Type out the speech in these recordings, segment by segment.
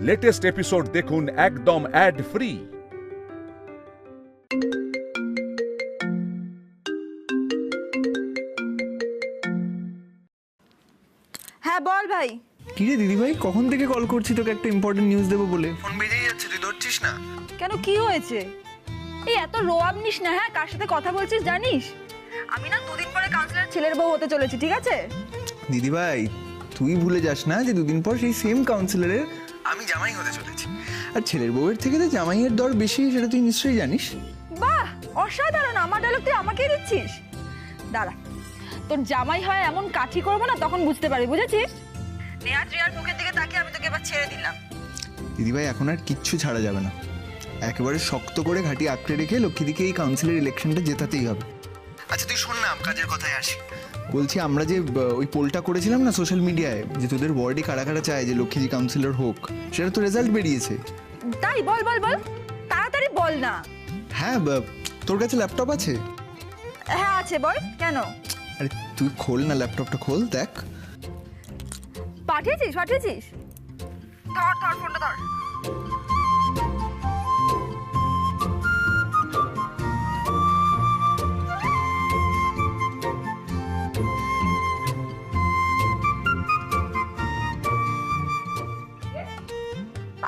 Latest episode দেখুন একদম add free. হ্যাঁ বল ভাই। কি রে দিদি ভাই, কখন থেকে কল করছি তোকে একটা ইম্পর্টেন্ট নিউজ দেবো বলে, ফোন বেজেই যাচ্ছে, তুই ধরছিস না। কেন, কি হয়েছে? এই এত রোয়াব নিস না। হ্যাঁ, কার সাথে কথা বলছিস জানিস? আমি না দুদিন পরে কাউন্সিলর ছেলের বউ হতে চলেছি, ঠিক আছে? দিদি ভাই তুই ভুলে যাস না যে দুদিন পর সেই সেম কাউন্সিলরের আমি জামাই হতে চলেছি। আর ছেলের বউয়ের থেকে তো জামাইয়ের দর বেশি, সেটা তুই নিশ্চয়ই জানিস। বাহ, অসাধারণ। আমার ডায়লগ তুই আমাকেই দিচ্ছিস। দাঁড়া, তোর জামাই হয় এমন কাঠি করবো না, তখন বুঝতে পারবি, বুঝেছিস? নেহাত রিয়ার মুখের দিকে তাকিয়ে আমি তোকে এবার ছেড়ে দিলাম। দিদি ভাই এখন আর কিচ্ছু ছাড়া যাবে না, একেবারে শক্ত করে ঘাঁটি আঁকড়ে রেখে লক্ষ্মীদিকে এই কাউন্সিলের ইলেকশনটা জেতাতেই হবে। আচ্ছা তুই শোন না, কাজের কথায় আসি। বলছি আমরা যে ওই পোলটা করেছিলাম না সোশ্যাল মিডিয়ায়, যে তোদের ওয়ার্ডে কারা কারা চায় যে লক্ষ্মীদি কাউন্সিলর হোক, সেটা তো রেজাল্ট বেরিয়েছে। তাই? বল বল বল, তাড়াতাড়ি বল না। হ্যাঁ, তোর কাছে ল্যাপটপ আছে? হ্যাঁ আছে, বল। কেন? আরে তুই খোল না, ল্যাপটপটা খোল, দেখ। পাঠিয়েছিস? ধর ধর ফোনটা ধর।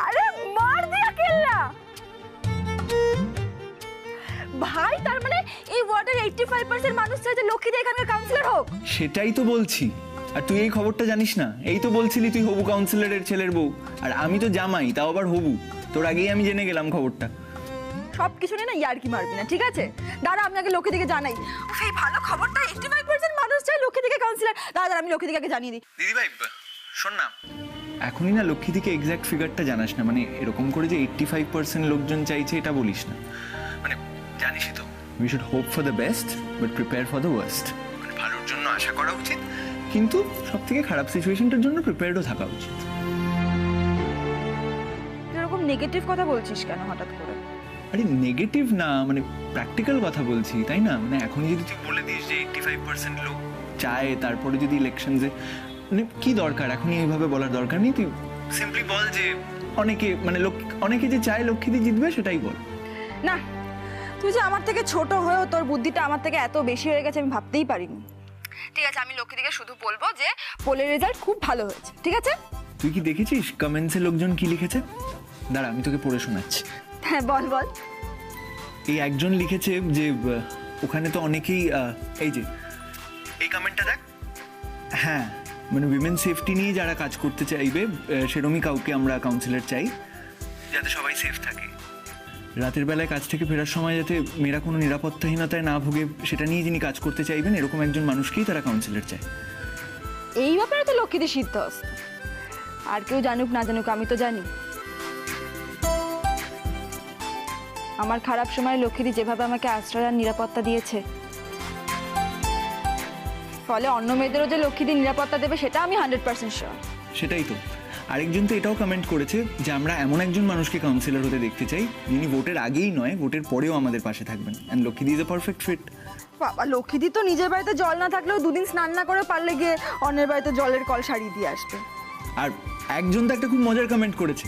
আরে মার দিয়া কেল্লা ভাই, তার মানে এই ওয়ার্ডের 85% মানুষ চায় যে লক্ষ্মীদি এখানকার কাউন্সিলর হোক। সেটাই তো বলছি। আর তুই এই খবরটা জানিস না? এই তো বলছিলি তুই হবু কাউন্সিলরের ছেলের বউ, আর আমি তো জামাই, তাও আবার হবু। তোর আগেই আমি জেনে গেলাম খবরটা। সব কিছু নিয়ে না ইয়ার্কি মারবি না, ঠিক আছে? দাঁড়া, আমি আগে লক্ষ্মীদিকে জানাই। এই ভালো খবরটা, 85% মানুষ চায় লক্ষ্মীদিকে কাউন্সিলর। দাঁড়া, আমি লক্ষ্মীদিকে আগে জানিয়ে দিই। দিদি ভাই শোন না, এখনই না লক্ষ্মীদিকে এক্স্যাক্ট ফিগারটা জানাস না, মানে এরকম করে যে 85% লোকজন চাইছে এটা বলিস না। মানে জানিসই তো, we should hope for the best but prepare for the worst. মানে ভালোর জন্য আশা করা উচিত, কিন্তু সব থেকে খারাপ সিচুয়েশনটার জন্য প্রিপেয়ারডও থাকা উচিত। এরকম নেগেটিভ কথা বলছিস কেন হঠাৎ করে? আরে নেগেটিভ না, মানে প্র্যাকটিক্যাল কথা বলছি, তাই না? মানে এখনই যদি তুই বলে দিস যে 85% লোক চায়, তারপরে যদি ইলেকশনসে, মানে কি দরকার এখনই এইভাবে বলার দরকার নেই। তুই সিম্পলি বল যে অনেকে, মানে অনেকে যে চায় লক্ষ্মীদি জিতবে, সেটাই বল। না, তুই যে আমার থেকে ছোট হয়েও তোর বুদ্ধিটা আমার থেকে এত বেশি হয়ে গেছে আমি ভাবতেই পারিনি। ঠিক আছে, আমি লক্ষ্মীদিকে শুধু বলবো যে পোলের রেজাল্ট খুব ভালো হয়েছে, ঠিক আছে? তুই কি দেখেছিস কমেন্টসে লোকজন কি লিখেছে? দাঁড়া আমি তোকে পড়ে শোনাচ্ছি। হ্যাঁ বল বল। এই একজন লিখেছে যে ওখানে তো অনেকেই, এই যে এই কমেন্টটা দেখ। হ্যাঁ, মানে উইমেন সেফটি নিয়ে যারা কাজ করতে চাইবে সেরকমই কাউকে আমরা কাউন্সিলর চাই, যাতে সবাই সেফ থাকে। রাতের বেলায় কাজ থেকে ফেরার সময় যাতে মেয়েরা কোনো নিরাপত্তাহীনতায় না ভোগে, সেটা নিয়ে যিনি কাজ করতে চাইবেন, এরকম একজন মানুষকেই তারা কাউন্সিলর চায়। এই ব্যাপারে তো লক্ষ্মীদি সিদ্ধহস্ত। আর কেউ জানুক না জানুক, আমি তো জানি। আমার খারাপ সময় লক্ষ্মীদি যেভাবে আমাকে আশ্রয় আর নিরাপত্তা দিয়েছে, ফলে অন্য মেয়েদেরও যে লক্ষ্মীদি নিরাপত্তা দেবে সেটা আমি 100% শিওর। সেটাই তো। আরেকজন তো এটাও কমেন্ট করেছে যে আমরা এমন একজন মানুষকে কাউন্সিলর হতে দেখতে চাই যিনি ভোটের আগেই নয়, ভোটের পরেও আমাদের পাশে থাকবেন। অ্যান্ড লক্ষ্মীদি ইজ এ পারফেক্ট ফিট। বাবা, লক্ষ্মীদি তো নিজের বাড়িতে জল না থাকলেও দুদিন স্নান না করে পারলে গিয়ে অন্যের বাড়িতে জলের কল সারিয়ে দিয়ে আসবে। আর একজন তো একটা খুব মজার কমেন্ট করেছে,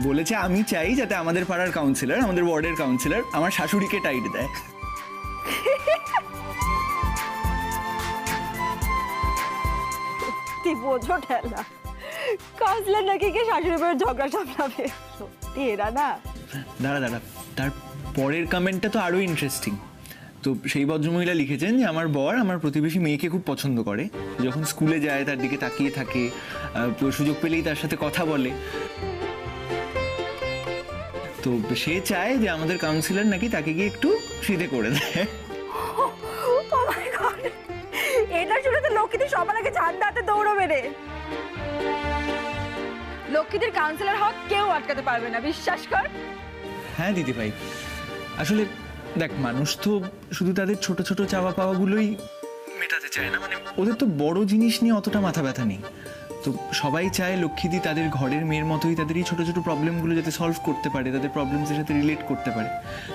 বলেছে আমি চাই যাতে আমাদের পাড়ার কাউন্সিলর, আমাদের ওয়ার্ডের কাউন্সিলর আমার শাশুড়িকে টাইট দেয়। তুই বোঝো ঠেলা, কাউন্সিলর নাকি কে শাশুড়ি বউয়ের ঝগড়া সামলাবে? সত্যি এরা না। দাঁড়া, তার পরের কমেন্টটা তো আরো ইন্টারেস্টিং। তো সেই ভদ্রমহিলা লিখেছেন যে আমার বর আমার প্রতিবেশী মেয়েকে খুব পছন্দ করে, যখন স্কুলে যায় তার দিকে তাকিয়ে থাকে, সুযোগ পেলেই তার সাথে কথা বলে। তো সে চায় যে আমাদের কাউন্সিলর নাকি তাকে গিয়ে একটু সিধে করে দেয়। ও মাই গড, এটা শুনে তো লক্ষ্মীদি সবার আগে ঝান্ডা হাতে দৌড়বে রে। লক্ষ্মীদের কাউন্সিলর হওয়া কেউ আটকাতে পারবে না, বিশ্বাস কর। হ্যাঁ দিদি ভাই, আসলে দেখ মানুষ তো শুধু তাদের ছোট ছোট চাওয়া পাওয়াগুলোই মেটাতে চায় না, মানে ওদের তো বড় জিনিস নিয়ে অতটা মাথা ব্যথা নেই। তো সবাই চায় লক্ষ্মীদি তাদের ঘরের মেয়ের মতোই তাদের এই ছোট ছোট প্রবলেমগুলো যাতে সলভ করতে পারে, তাদের প্রবলেমসের সাথে রিলেট করতে পারে।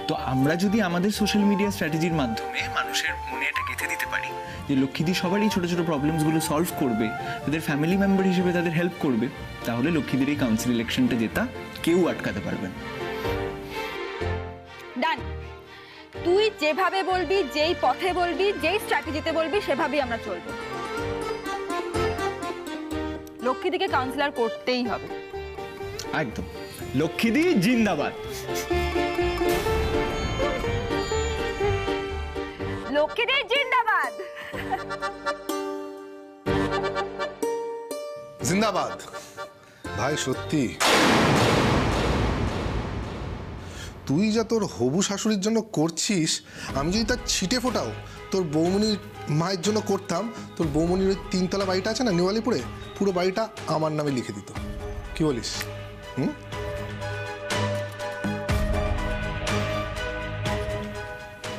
তো আমরা যদি আমাদের সোশ্যাল মিডিয়া স্ট্র্যাটেজির মাধ্যমে মানুষের মনে এটা গেঁথে দিতে পারি যে লক্ষ্মীদি সবার এই ছোট ছোট প্রবলেমসগুলো সলভ করবে, তাদের ফ্যামিলি মেম্বার হিসেবে তাদের হেল্প করবে, তাহলে লক্ষ্মীদের এই কাউন্সিল ইলেকশনটা জেতা কেউ আটকাতে পারবে না। ডান। তুই যেভাবে বলবি, যেই পথে বলবি, যেই স্ট্র্যাটেজিতে বলবি, সেভাবেই আমরা চলবো। লক্ষ্মীদিকে কাউন্সিলর করতেই হবে। একদম, লক্ষ্মীদি জিন্দাবাদ। লক্ষ্মীদি জিন্দাবাদ। জিন্দাবাদ ভাই। সত্যি তুই যা তোর হবু শাশুড়ির জন্য করছিস, আমি যদি তার ছিটে ফোটাও তোর বৌমনির মায়ের জন্য করতাম, তোর বৌমনির ওই 3 তলা বাড়িটা আছে না নেওয়ালিপুরে, পুরো বাড়িটা আমার নামে লিখে দিত। কি বলিস?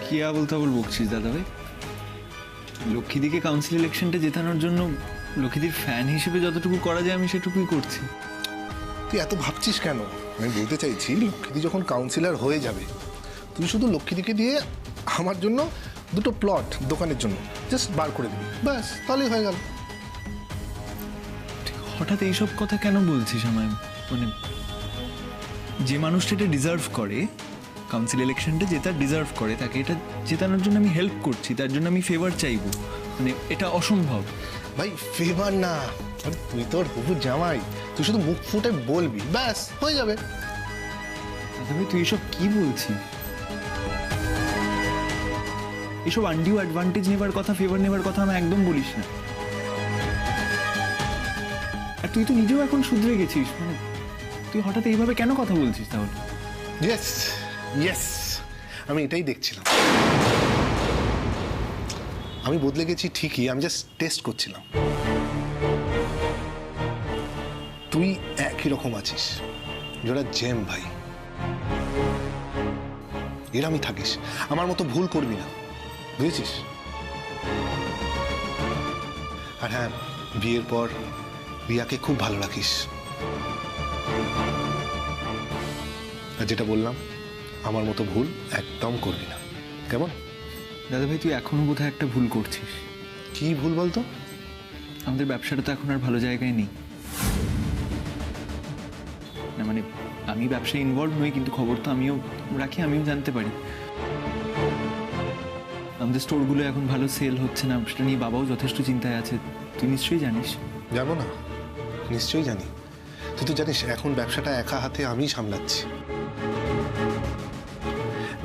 কি আবল তাবল বকছিস দাদা ভাই? লক্ষ্মীদিকে কাউন্সিল ইলেকশনটা জেতানোর জন্য লক্ষ্মীদির ফ্যান হিসেবে যতটুকু করা যায় আমি সেটুকুই করছি। তুই এত ভাবছিস কেন? আমি বলতে চাইছি, লক্ষ্মীদি যখন কাউন্সিলর হয়ে যাবে, তুই শুধু লক্ষ্মীদিকে দিয়ে আমার জন্য 2টো প্লট দোকানের জন্য জাস্ট বার করে দিবি, ব্যাস, তাহলেই হয়ে গেল। হঠাৎ এইসব কথা কেন বলছিস আমায়? মানে যে মানুষটা এটা ডিজার্ভ করে, কাউন্সিল ইলেকশনটা জেতার ডিজার্ভ করে, তাকে এটা জেতানোর জন্য আমি হেল্প করছি, তার জন্য আমি ফেভার চাইবো, মানে এটা অসম্ভব। ভাই ফেভার না, আরে তুই তোর হবু জামাই, তুই শুধু মুখ ফুটে বলবি, ব্যাস হয়ে যাবে। দাদা ভাই তুই এসব কি বলছিস? এসব আনডিউ অ্যাডভান্টেজ নেবার কথা, ফেভার নেবার কথা আমি একদম বলিস না। আর তুই তো নিজেও এখন শুধরে গেছিস, মানে তুই হঠাৎ এইভাবে কেন কথা বলছিস তাহলে? ইয়েস ইয়েস, আমি এটাই দেখছিলাম। আমি বদলে গেছি ঠিকই, আমি জাস্ট টেস্ট করছিলাম। তুই একই রকম আছিস, যারা জেম ভাই, এরমই থাকিস, আমার মতো ভুল করবি না, বুঝেছিস? আর হ্যাঁ, বিয়ের পর রিয়াকে খুব ভালো রাখিস। আর যেটা বললাম, আমার মতো ভুল একদম করবি না, কেমন? দাদা ভাই তুই এখনো বোধহয় একটা ভুল করছিস। কি ভুল বলতো? আমাদের ব্যবসাটা তো এখন আর ভালো জায়গায় নেই। না মানে আমি ব্যবসায় ইনভলভ নই, কিন্তু খবর তো আমিও রাখি, আমিও জানতে পারি। আমাদের স্টোরগুলো এখন ভালো সেল হচ্ছে না, সেটা নিয়ে বাবাও যথেষ্ট চিন্তায় আছে, তুই নিশ্চয়ই জানিস। জানো না? নিশ্চয়ই জানি। তুই তো জানিস এখন ব্যবসাটা একা হাতে আমিই সামলাচ্ছি।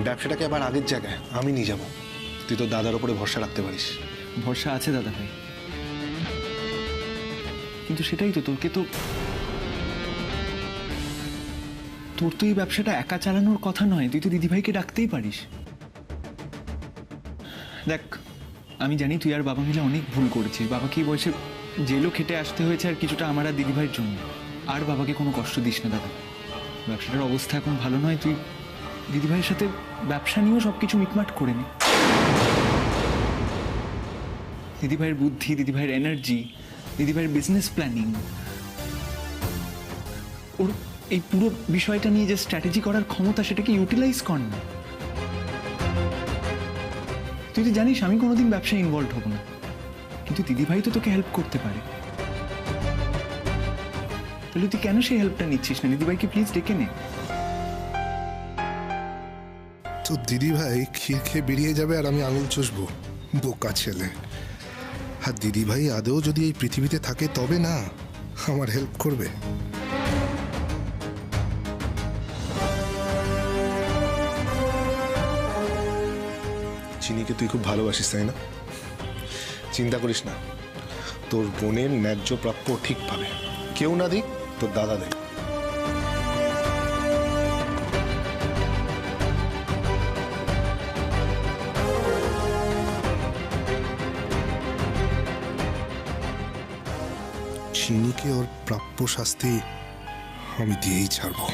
ব্যবসাটাকে আবার আগের জায়গায় আমি নিয়ে যাব। তুই তো দাদার উপরে ভরসা রাখতে পারিস। ভরসা আছে দাদা ভাই, কিন্তু সেটাই তো, তোর তো এই ব্যবসাটা একা চালানোর কথা নয়, তুই তো দিদিভাইকে ডাকতেই পারিস। দেখ আমি জানি তুই আর বাবা মিলে অনেক ভুল করেছিস, বাবাকে এই বয়সে জেলও খেটে আসতে হয়েছে, আর কিছুটা আমার আর দিদিভাইয়ের জন্য। আর বাবাকে কোনো কষ্ট দিস না দাদা, ব্যবসাটার অবস্থা এখন ভালো নয়, তুই দিদিভাইয়ের সাথে ব্যবসা নিয়েও সব কিছু মিটমাট করে নে। দিদিভাইয়ের বুদ্ধি, দিদিভাইয়ের এনার্জি, দিদিভাইয়ের বিজনেস প্ল্যানিং, ওর এই পুরো বিষয়টা নিয়ে যে স্ট্র্যাটেজি করার ক্ষমতা, সেটাকে ইউটিলাইজ কর না। তুই তো জানিস আমি কোনোদিন ব্যবসায় ইনভলভ হব না, কিন্তু দিদিভাই তো তোকে হেল্প করতে পারে। তাহলে তুই কেন সেই হেল্পটা নিচ্ছিস না? দিদিভাইকে প্লিজ ডেকে নে। তো দিদিভাই ক্ষীর খেয়ে বেরিয়ে যাবে আর আমি আঙুল চষবো, বোকা ছেলে। আর দিদিভাই আদৌ যদি এই পৃথিবীতে থাকে তবে না আমার হেল্প করবে। চিনিকে তুই খুব ভালোবাসিস তাই না? চিন্তা করিস না, তোর বোনের ন্যায্য প্রাপ্য ঠিক পাবে। কেউ না দিক, তোর দাদা দেখ। চিনিকে ওর প্রাপ্য শাস্তি আমি দিয়েই ছাড়বো।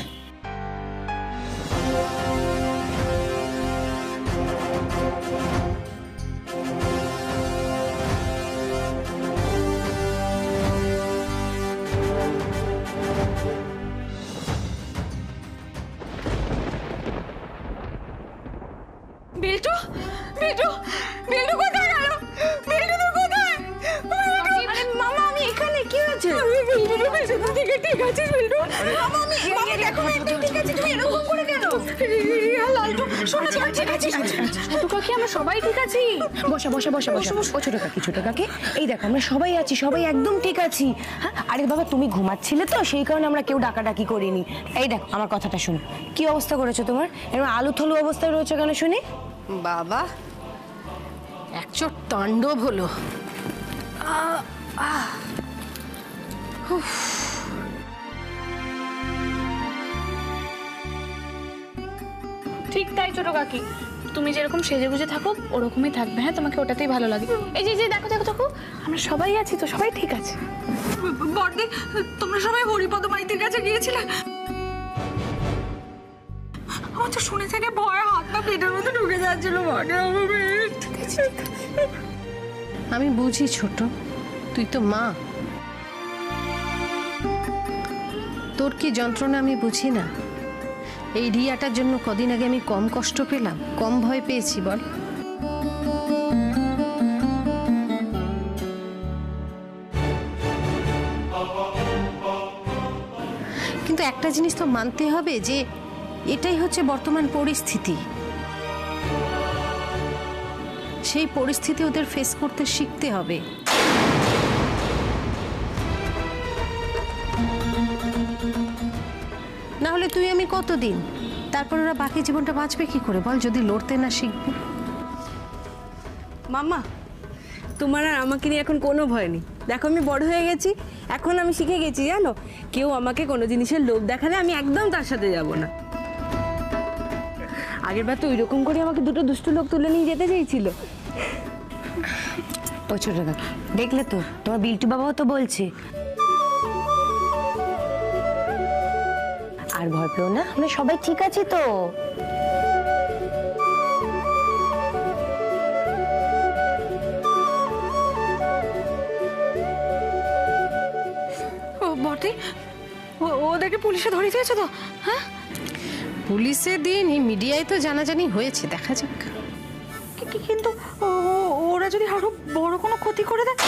বিল্টু, বিল্টু, বিল্টু কোথায় গেল? বিল্টু তো কোথায়? আরে মামা আমি এখানে, কি হয়েছে? আমি বিল্টুকে সেখান থেকে ঠিক আছিস বিল্টু? মামি দেখো না, তুই ঠিক আছিস? তুমি এরকম করে কেন? রিয়া লালটু শোনো, সবাই ঠিক আছিস? ছোট কাকি আমরা সবাই ঠিক আছি। বসা বসা বসা বসা। ও ছোট কাকি এই দেখো আমরা সবাই আছি, সবাই একদম ঠিক আছি। হ্যাঁ আরে বাবা তুমি ঘুমাচ্ছিলে তো সেই কারণে আমরা কেউ ডাকাডাকি করিনি। এই দেখো আমার কথাটা শোনো, কি অবস্থা করেছো তোমার? এরকম আলু থলু অবস্থায় রয়েছে কেন শুনি? বাবা একচোট তাণ্ডব হলো। ঠিক তাই ছোট কাকি, তুমি যেরকম সেজে গুজে থাকো ওরকমই থাকবে। হ্যাঁ তোমাকে ওটাতেই ভালো লাগে। এই যে দেখো দেখো দেখো আমরা সবাই আছি তো, সবাই ঠিক আছে। বড়দি তোমরা সবাই হরিপদ মাইতির কাছে গিয়েছিলে? আমার তো শুনে থেকে ভয় হাত পা পেটের মধ্যে ঢুকে যাচ্ছিল। আমি বুঝি ছোট, তুই তো মা, তোর কি যন্ত্রণা আমি বুঝি না? এই রিয়াটার জন্য কদিন আগে আমি কম কষ্ট পেলাম, কম ভয় পেয়েছি বল? কিন্তু একটা জিনিস তো মানতে হবে যে এটাই হচ্ছে বর্তমান পরিস্থিতি। সেই পরিস্থিতি ওদের ফেস করতে শিখতে হবে। না হলে তুই আমি কতদিন, তারপর ওরা বাকি জীবনটা বাঁচবে কি করে বল, যদি লড়তে না শিখবে? মাম্মা তোমার আর আমাকে নিয়ে এখন কোনো ভয় নেই। দেখো আমি বড় হয়ে গেছি, এখন আমি শিখে গেছি জানো, কেউ আমাকে কোনো জিনিসের লোভ দেখালে আমি একদম তার সাথে যাব না। আগের বার তো ওই রকম করে আমাকে দুটো দুষ্টু লোক তুলে নিয়ে যেতে চেয়েছিল। ও ছোট কাকি দেখলে তো তোমার বিল্টু বাবাও তো বলছে। আর ভয় পেও না, আমরা সবাই ঠিক আছি তো। ও বড়দি ওদেরকে পুলিশে ধরে দিয়েছে তো? হ্যাঁ পুলিশে দিন মিডিয়ায় তো জানাজানি হয়েছে, দেখা যাক। কিন্তু ওরা যদি আরো বড় কোনো ক্ষতি করে দেয়?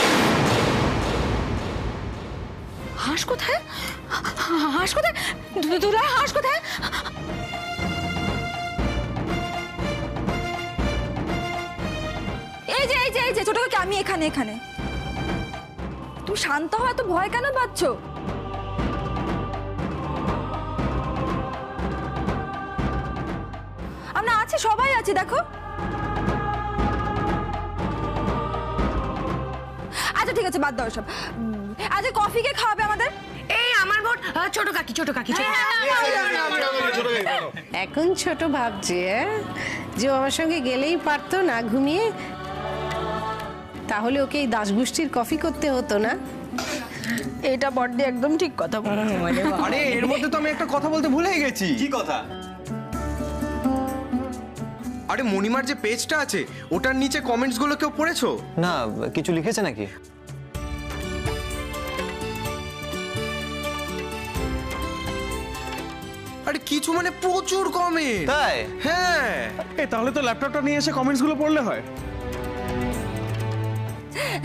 হাঁস কোথায়? হাঁস কোথায়? দুলা হাঁস কোথায়? এই যে ছোট কাকি আমি এখানে। তুমি শান্ত হও, এত ভয় কেন পাচ্ছ? আমরা আছি, সবাই আছি দেখো। আচ্ছা ঠিক আছে বাদ দাও সব। আজ কফি কে খাওয়াবে আমাদের? এই আমার বোন ছোট কাকি এখন ছোট ভাবছে যে ও আমার সঙ্গে গেলেই পারতো না ঘুমিয়ে, তাহলে ওকে এই দাসগোষ্ঠীর কফি করতে হতো না। এটা বড়দি একদম ঠিক কথা বলে। আরে এর মধ্যে তো আমি একটা কথা বলতে ভুলেই গেছি। কি কথা? আরে মণিমার যে পেজটা আছে ওটার নিচে কমেন্টস গুলো কেউ পড়েছো? না কিছু লিখেছে নাকি? আরে কিছু মানে প্রচুর কমেন্ট। তাই? হ্যাঁ তাহলে তো ল্যাপটপটা নিয়ে এসে কমেন্টস গুলো পড়লে হয়।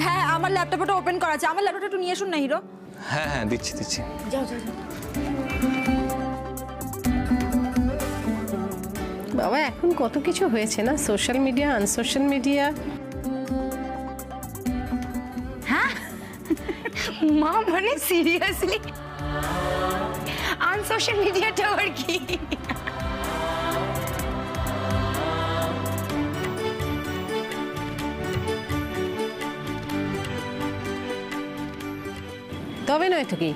হ্যাঁ আমার ল্যাপটপটা ওপেন করা আছে, আমার ল্যাপটপটা একটু নিয়ে আসুন না হিরো। হ্যাঁ দিচ্ছি। যাও। বাবা এখন কত কিছু হয়েছে না, সোশ্যাল মিডিয়া, আনসোশ্যাল মিডিয়া। মা মানে সিরিয়াসলি আনসোশ্যাল মিডিয়াটা আর কি? তবে নয় তো কি,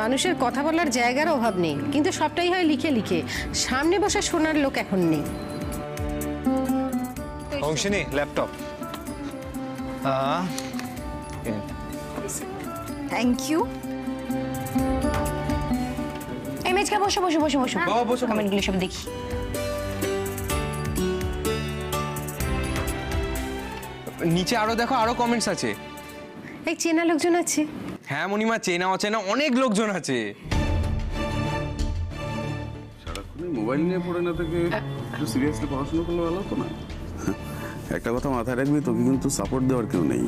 মানুষের কথা বলার জায়গার অভাব নেই, কিন্তু সবটাই হয় লিখে। সামনে বসে শোনার লোক এখন নেই। অংশিনী ল্যাপটপ। Thank you. এই মেজকা বসো। বাবা বসো। কমেন্টগুলো সব দেখি। নিচে আরো দেখো, আরো কমেন্টস আছে। এই চেনা লোকজন আছে। হ্যাঁ মণিমা, চেনা অচেনা অনেক লোকজন আছে। সারাক্ষণ মোবাইল নিয়ে পড়ে না থেকে একটু সিরিয়াসলি পড়াশোনা করলে ভালো হতো না? একটা কথা মাথায় রাখবি, তোকে কিন্তু সাপোর্ট দেওয়ার কেউ নেই।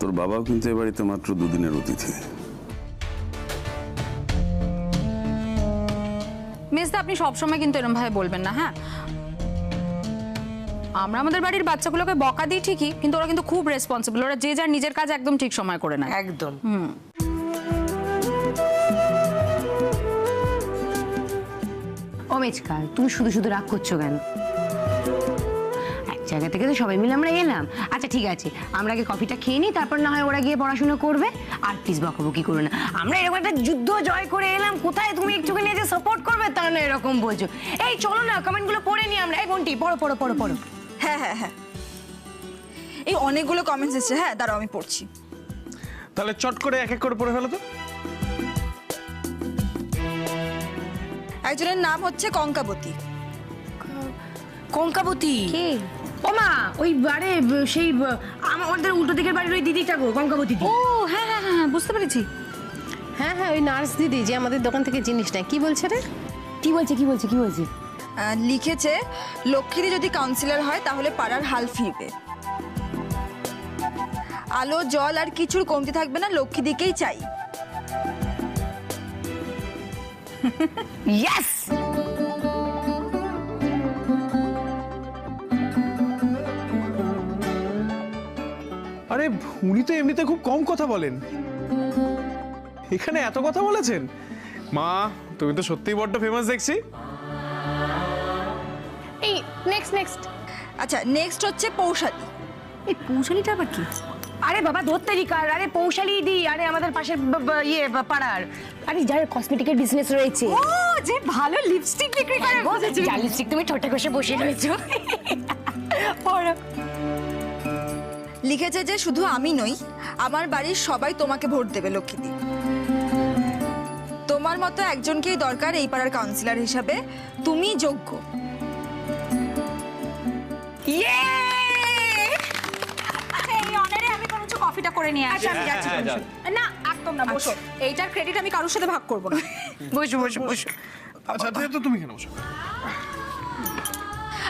তোর বাবাও কিন্তু এ বাড়িতে মাত্র 2 দিনের অতিথি। মেজদা, আপনি সবসময় কিন্তু এরকম ভাবে বলবেন না, হ্যাঁ? আমরা আমাদের বাড়ির বাচ্চাগুলোকে বকা দিই ঠিকই, কিন্তু ওরা কিন্তু খুব রেসপন্সিবল। ওরা যে যার নিজের কাজ একদম ঠিক সময় করে নেয়। একদম। ও মেচকা, তুমি শুধু শুধু রাগ করছো কেন? এক জায়গা থেকে তো সবাই মিলে আমরা এলাম। আচ্ছা ঠিক আছে, আমরা আগে কফিটা খেয়ে নিই, তারপর না হয় ওরা গিয়ে পড়াশোনা করবে। আর প্লিজ বকাবকি করো না, আমরা এরকম একটা যুদ্ধ জয় করে এলাম, কোথায় তুমি একটুখানি যে সাপোর্ট করবে তা না এরকম বলছো। এই চলো না, কমেন্টগুলো পড়ে নি আমরা। এই বোনটি পড়ো পড়ো পড়ো পড়ো। হ্যাঁ হ্যাঁ হ্যাঁ, এই অনেকগুলো কমেন্টস এসেছে। হ্যাঁ দাঁড়াও, আমি পড়ছি। তাহলে চট করে এক এক করে পড়ে ফেলো তো। একজনের নাম হচ্ছে কঙ্কাবতী। কঙ্কাবতী কে? ও মা, ওই বারে সেই আমাদের উল্টো দিকের বাড়ির ওই দিদিটা গো, কঙ্কাবতী। ও হ্যাঁ হ্যাঁ হ্যাঁ, বুঝতে পেরেছি। হ্যাঁ হ্যাঁ, ওই নার্স দিদি যে আমাদের দোকান থেকে জিনিস নেয়। কি বলছে রে? কি বলছে কি বলছে কি বলছে? লিখেছে, লক্ষ্মীদি যদি কাউন্সিলর হয় তাহলে পাড়ার হাল ফিরবে। আলো জল আর কিছুর কমতি থাকবে না, লক্ষ্মীদিকেই চাই। ইয়েস। আরে উনি তো এমনিতে খুব কম কথা বলেন, এখানে এত কথা বলেছেন। মা, তুমি তো সত্যিই বড্ড ফেমাস দেখছি। এই নেক্সট নেক্সট। আচ্ছা, নেক্সট হচ্ছে পৌষালি। এই পৌশালিটা আবার কি? আরে বাবা দত্তারিকার, আরে পৌশালি দি, আরে আমাদের পাশের পাড়ার, আরে যার কসমেটিকের বিজনেস রয়েছে। ও, যে ভালো লিপস্টিক বিক্রি করে। যার লিপস্টিক তুমি ঠোঁটে কষে বসিয়ে নিয়েছো। পড়ো। লিখেছে যে শুধু আমি নই, আমার বাড়ির সবাই তোমাকে ভোট দেবে লক্ষ্মীদি। তোমার মতো একজনকেই দরকার এই পাড়ার কাউন্সিলর হিসাবে, তুমি যোগ্য। ইয়ে! এই অনারে আমি বরঞ্চ কফিটা করে নিয়ে আসি। আমি যাচ্ছি। না একদম না, বসো। এইটার ক্রেডিট আমি কারোর সাথে ভাগ করব না। বসো বসো বসো। আচ্ছা তো তুমি কেন বসো?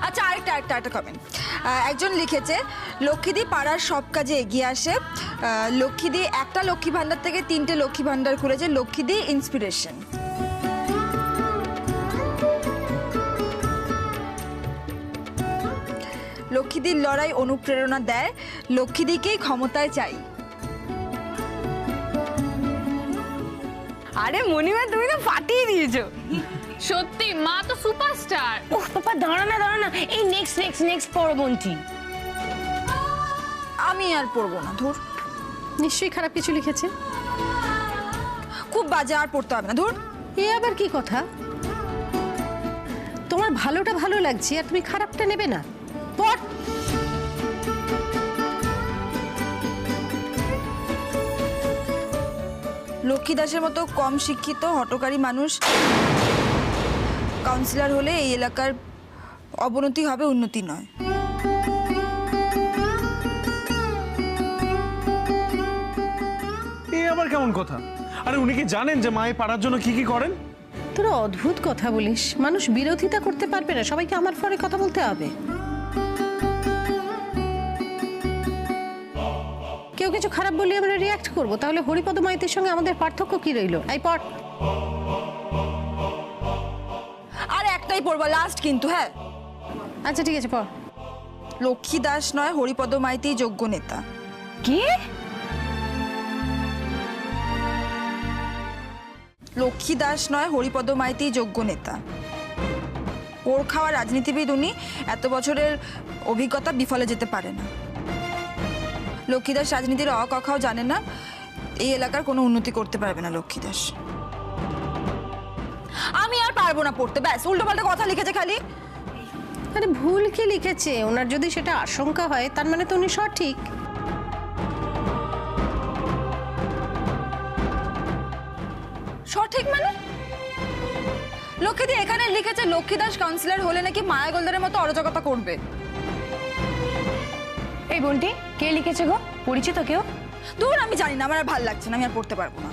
আচ্ছা, আরেকটা কমেন্ট। একজন লিখেছে, লক্ষ্মীদি পাড়ার সব কাজে এগিয়ে আসে। লক্ষ্মীদি একটা লক্ষ্মী ভান্ডার থেকে 3টে লক্ষ্মী ভান্ডার খুলেছে। লক্ষ্মীদি ইন্সপিরেশন। লক্ষ্মীদির লড়াই অনুপ্রেরণা দেয়, লক্ষ্মীদিকেই ক্ষমতায় চাই। আরে মনিমা, তুমি তো ফাটিয়ে দিয়েছো। সত্যি মা তো সুপারস্টার। ওহ বাবা, দাঁড়া না, এই নেক্সট নেক্সট নেক্সট পরবর্তী। আমি আর পড়বো না, ধুর। নিশ্চয়ই খারাপ কিছু লিখেছে। খুব বাজে, আর পড়তে হবে না, ধুর। এ আবার কি কথা? তোমার ভালোটা ভালো লাগছে আর তুমি খারাপটা নেবে না? পড়। লক্ষ্মী দাসের মতো কম শিক্ষিত হঠকারী মানুষ কাউন্সিলর হলে এই এলাকার অবনতি হবে, উন্নতি নয়। এ আবার কেমন কথা? আরে উনি কি জানেন যে মা এই পাড়ার জন্য কি কি করেন? তোরা অদ্ভুত কথা বলিস। মানুষ বিরোধিতা করতে পারবে না, সবাইকে আমার ফরে কথা বলতে হবে। কেউ কিছু খারাপ বললে আমরা রিয়াক্ট করব, তাহলে হরিপদ মাইতির সঙ্গে আমাদের পার্থক্য কি রইল? এই পড়। আর একটাই পড়বা, লাস্ট কিন্তু। হ্যাঁ আচ্ছা ঠিক আছে, পড়। লক্ষ্মী দাস নয়, হরিপদ মাইতি যোগ্য নেতা। কি? লক্ষ্মী দাস নয়, হরিপদ মাইতি যোগ্য নেতা। ওর খাওয়া রাজনীতিবিদ উনি, এত বছরের অভিজ্ঞতা বিফলে যেতে পারে না। লক্ষ্মী দাস রাজনীতির অ ক খাও জানে না, এই এলাকার কোনো উন্নতি করতে পারবে না লক্ষ্মী দাস। আমি আর পারবো না পড়তে, ব্যাস উল্টোপাল্টা কথা লিখেছে খালি। আরে ভুল কি লিখেছে? ওনার যদি সেটা আশঙ্কা হয় তার মানে তো উনি সঠিক। সঠিক মানে? লক্ষ্মীদি এখানে লিখেছে লক্ষ্মী দাস কাউন্সিলর হলে নাকি মায়া গোলদারের মতো অরাজকতা করবে। এই বোনটি কে লিখেছে গো? পরিচিত কেউ? দূর, আমি জানি না, আমার আর ভালো লাগছে না, আমি আর পড়তে পারবো না।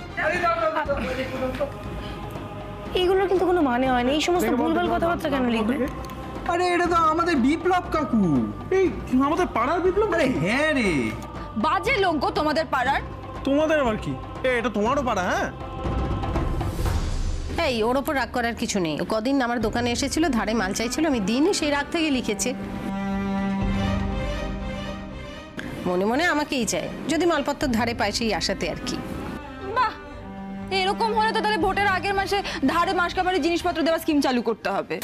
এগুলোর কিন্তু কোনো মানে হয় না, এই সমস্ত ভুলভাল কথাবার্তা কেন লিখবে? আরে এটা তো আমাদের বিপ্লব কাকু। এই আমাদের পাড়ার বিপ্লব। আরে হ্যাঁ রে, বাজে লোক গো তোমাদের পাড়ার। তোমাদের আবার কি? এটা তোমারও পাড়া? হ্যাঁ, এই ওর ওপর রাগ করার কিছু নেই। ও কদিন আমার দোকানে এসেছিল, ধারে মাল চাইছিল, আমি দিইনি, সেই রাগ থেকে লিখেছে। মনে মনে আমাকেই চায়, যদি মালপত্র ধারে পায় সেই আশাতে আর কি। বাহ, এরকম হলে তো তাহলে ভোটের আগের মাসে ধারে মাসকাবারি জিনিসপত্র দেওয়ার স্কিম চালু করতে হবে।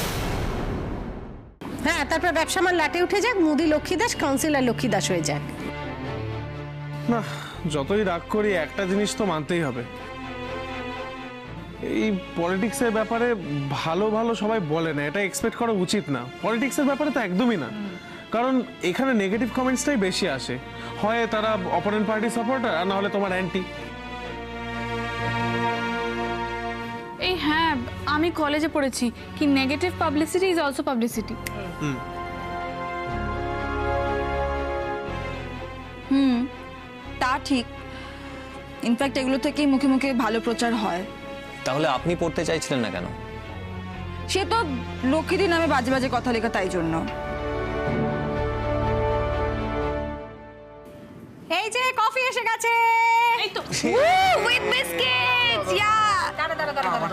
হ্যাঁ, তারপর ব্যবসা আমার লাটে উঠে যাক, মুদি লক্ষ্মী দাস কাউন্সিলর লক্ষ্মী দাস হয়ে যাক। না যতই রাগ করি একটা জিনিস তো মানতেই হবে, এই পলিটিক্সের ব্যাপারে ভালো ভালো সবাই বলে না, এটা এক্সপেক্ট করা উচিত না। পলিটিক্সের ব্যাপারে তো একদমই না, কারণ এখানে নেগেটিভ কমেন্টসটাই বেশি আসে। হয় তারা অপোনেন্ট পার্টি সাপোর্টার, আর না হলে তোমার অ্যান্টি। এই হ্যাঁ, আমি কলেজে পড়েছি কি negative publicity is also publicity. তা ঠিক, ইনফ্যাক্ট এগুলো থেকেই মুখে মুখে ভালো প্রচার হয়। তাহলে আপনি পড়তে চাইছিলেন না কেন? সে তো লক্ষ্মীদি নামে বাজে বাজে কথা লেখা, তাই জন্য। এই যে কফি এসে গেছে। এই তো উইথ বিস্কিটস, ইয়া। দাঁড়া দাঁড়া দাঁড়া দাঁড়া।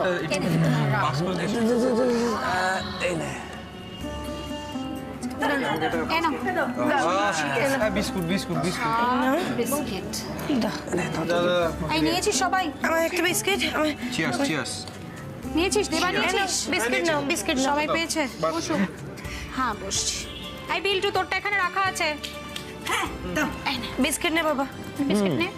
Biscuit biscuit biscuit biscuit. এই নিয়েছিস সবাই? আমার একটা বিস্কিট। Cheers cheers. নিয়েছিস? দেবা নিয়েছিস? বিস্কিট নাও, বিস্কিট সবাই পেয়েছে। বসো। হ্যাঁ বসছি। এই বিলটু তোরটা এখানে রাখা আছে। হ্যাঁ দাও। এই নে বিস্কিট নে বাবা, বিস্কিট নে।